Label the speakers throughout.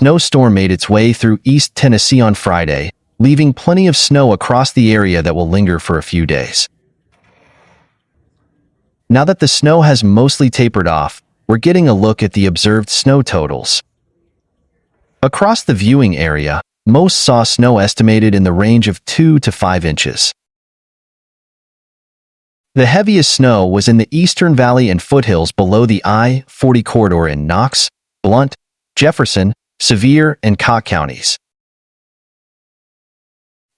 Speaker 1: snowstorm made its way through East Tennessee on Friday, leaving plenty of snow across the area that will linger for a few days. Now that the snow has mostly tapered off, we're getting a look at the observed snow totals. Across the viewing area, most saw snow estimated in the range of 2 to 5 inches. The heaviest snow was in the Eastern Valley and foothills below the I-40 corridor in Knox, Blount, Jefferson, Sevier, and Cocke counties.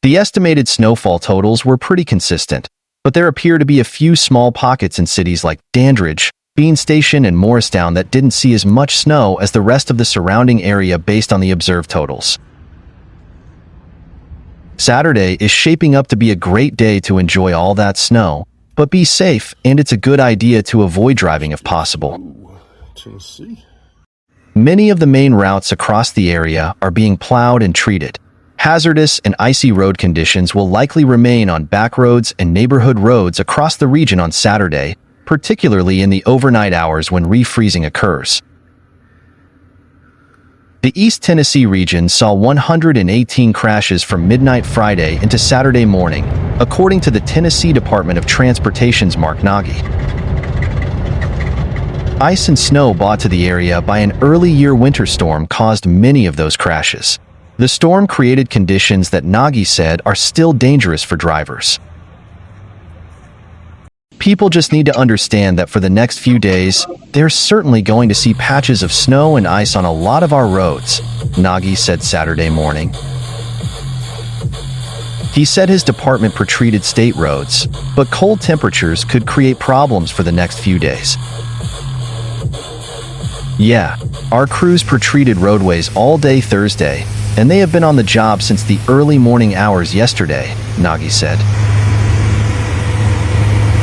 Speaker 1: The estimated snowfall totals were pretty consistent, but there appear to be a few small pockets in cities like Dandridge, Bean Station, and Morristown that didn't see as much snow as the rest of the surrounding area based on the observed totals. Saturday is shaping up to be a great day to enjoy all that snow, but be safe, and it's a good idea to avoid driving if possible.
Speaker 2: Tennessee.
Speaker 1: Many of the main routes across the area are being plowed and treated. Hazardous and icy road conditions will likely remain on back roads and neighborhood roads across the region on Saturday, particularly in the overnight hours when refreezing occurs. The East Tennessee region saw 118 crashes from midnight Friday into Saturday morning, according to the Tennessee Department of Transportation's Mark Nagy. Ice and snow brought to the area by an early-year winter storm caused many of those crashes. The storm created conditions that Nagy said are still dangerous for drivers. People just need to understand that for the next few days, they're certainly going to see patches of snow and ice on a lot of our roads, Nagy said Saturday morning. He said his department pre-treated state roads, but cold temperatures could create problems for the next few days. Yeah, our crews pre-treated roadways all day Thursday, and they have been on the job since the early morning hours yesterday, Nagy said.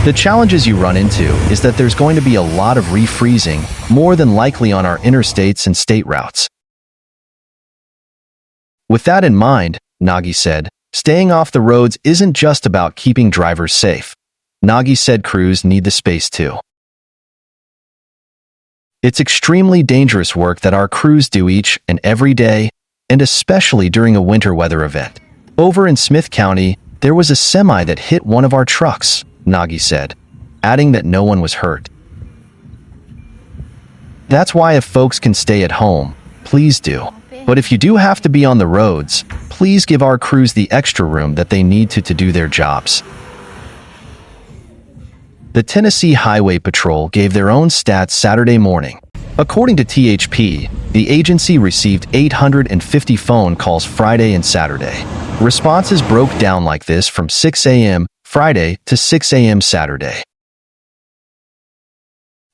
Speaker 1: The challenges you run into is that there's going to be a lot of refreezing, more than likely on our interstates and state routes. With that in mind, Nagy said, staying off the roads isn't just about keeping drivers safe. Nagy said crews need the space too. It's extremely dangerous work that our crews do each and every day, and especially during a winter weather event. Over in Smith County, there was a semi that hit one of our trucks, Nagy said, adding that no one was hurt. That's why if folks can stay at home, please do. But if you do have to be on the roads, please give our crews the extra room that they need to do their jobs. The Tennessee Highway Patrol gave their own stats Saturday morning. According to THP, the agency received 850 phone calls Friday and Saturday. Responses broke down like this from 6 a.m. Friday to 6 a.m. Saturday.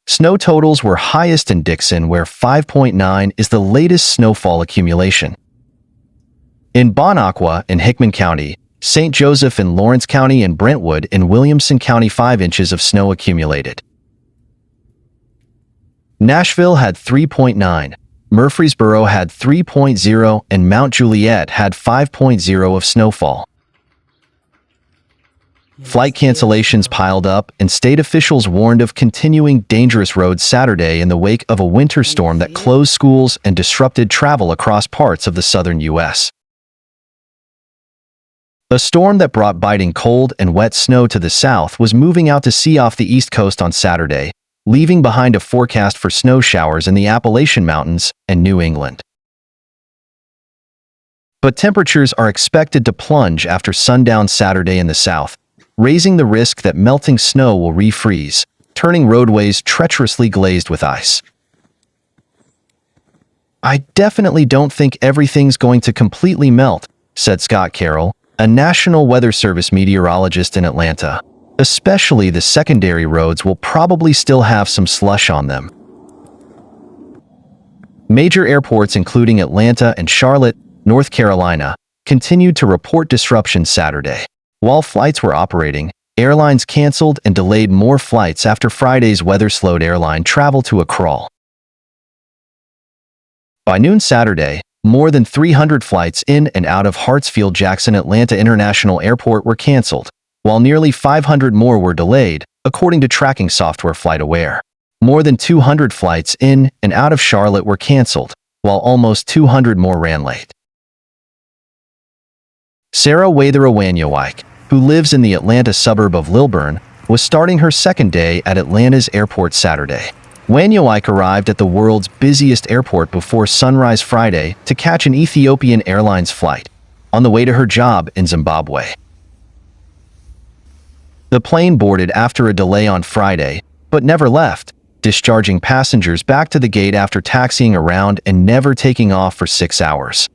Speaker 1: Snow totals were highest in Dixon, where 5.9 is the latest snowfall accumulation. In Bonacqua in Hickman County, St. Joseph in Lawrence County, and Brentwood in Williamson County 5 inches of snow accumulated. Nashville had 3.9, Murfreesboro had 3.0, and Mount Juliet had 5.0 of snowfall. Flight cancellations piled up, and state officials warned of continuing dangerous roads Saturday in the wake of a winter storm that closed schools and disrupted travel across parts of the southern U.S. A storm that brought biting cold and wet snow to the south was moving out to sea off the east coast on Saturday, leaving behind a forecast for snow showers in the Appalachian Mountains and New England. But temperatures are expected to plunge after sundown Saturday in the south, raising the risk that melting snow will refreeze, turning roadways treacherously glazed with ice. I definitely don't think everything's going to completely melt, said Scott Carroll, a National Weather Service meteorologist in Atlanta. Especially the secondary roads will probably still have some slush on them. Major airports including Atlanta and Charlotte, North Carolina, continued to report disruptions Saturday. While flights were operating, airlines canceled and delayed more flights after Friday's weather slowed airline travel to a crawl. By noon Saturday, more than 300 flights in and out of Hartsfield-Jackson Atlanta International Airport were canceled, while nearly 500 more were delayed, according to tracking software FlightAware. More than 200 flights in and out of Charlotte were canceled, while almost 200 more ran late. Sarah Wanyawike, who lives in the Atlanta suburb of Lilburn, was starting her second day at Atlanta's airport Saturday. Wanyawike arrived at the world's busiest airport before sunrise Friday to catch an Ethiopian Airlines flight, on the way to her job in Zimbabwe. The plane boarded after a delay on Friday, but never left, discharging passengers back to the gate after taxiing around and never taking off for 6 hours.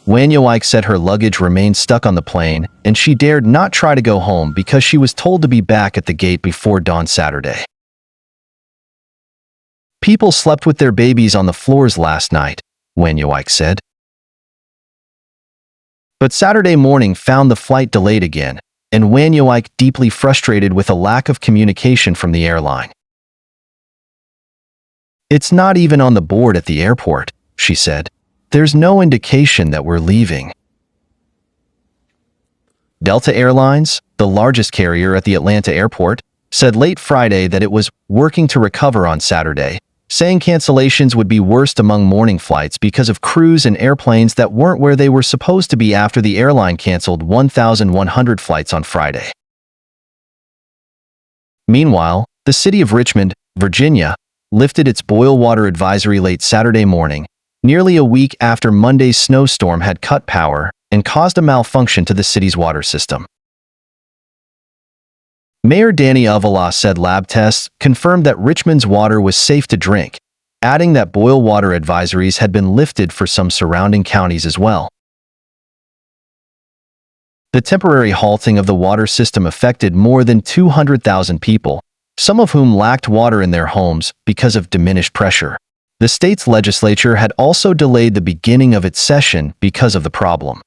Speaker 1: Wanyawike said her luggage remained stuck on the plane, and she dared not try to go home because she was told to be back at the gate before dawn Saturday. People slept with their babies on the floors last night, Wanyawike said. But Saturday morning found the flight delayed again, and Wanyawike deeply frustrated with a lack of communication from the airline. "It's not even on the board at the airport," she said. "There's no indication that we're leaving." Delta Airlines, the largest carrier at the Atlanta airport, said late Friday that it was working to recover on Saturday, saying cancellations would be worst among morning flights because of crews and airplanes that weren't where they were supposed to be after the airline canceled 1,100 flights on Friday. Meanwhile, the city of Richmond, Virginia, lifted its boil water advisory late Saturday morning, nearly a week after Monday's snowstorm had cut power and caused a malfunction to the city's water system. Mayor Danny Avila said lab tests confirmed that Richmond's water was safe to drink, adding that boil water advisories had been lifted for some surrounding counties as well. The temporary halting of the water system affected more than 200,000 people, some of whom lacked water in their homes because of diminished pressure. The state's legislature had also delayed the beginning of its session because of the problem.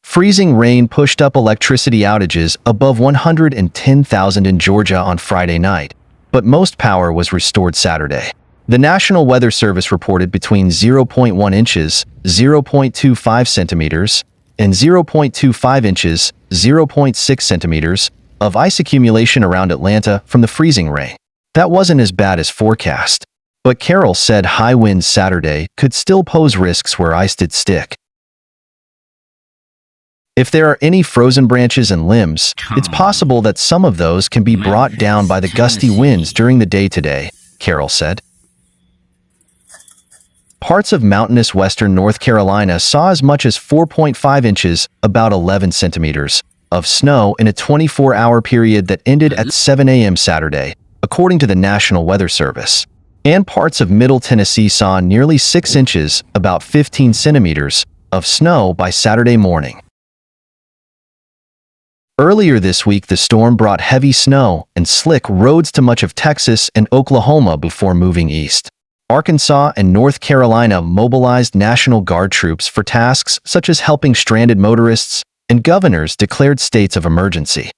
Speaker 1: Freezing rain pushed up electricity outages above 110,000 in Georgia on Friday night, but most power was restored Saturday. The National Weather Service reported between 0.1 inches, 0.25 centimeters, and 0.25 inches, 0.6 centimeters, of ice accumulation around Atlanta from the freezing rain. That wasn't as bad as forecast, but Carroll said high winds Saturday could still pose risks where ice did stick. If there are any frozen branches and limbs, it's possible that some of those can be brought down by the gusty winds during the day today, Carroll said. Parts of mountainous western North Carolina saw as much as 4.5 inches, about 11 centimeters, of snow in a 24-hour period that ended at 7 a.m. Saturday, according to the National Weather Service. And parts of Middle Tennessee saw nearly 6 inches, about 15 centimeters, of snow by Saturday morning. Earlier this week, the storm brought heavy snow and slick roads to much of Texas and Oklahoma before moving east. Arkansas and North Carolina mobilized National Guard troops for tasks such as helping stranded motorists, and governors declared states of emergency.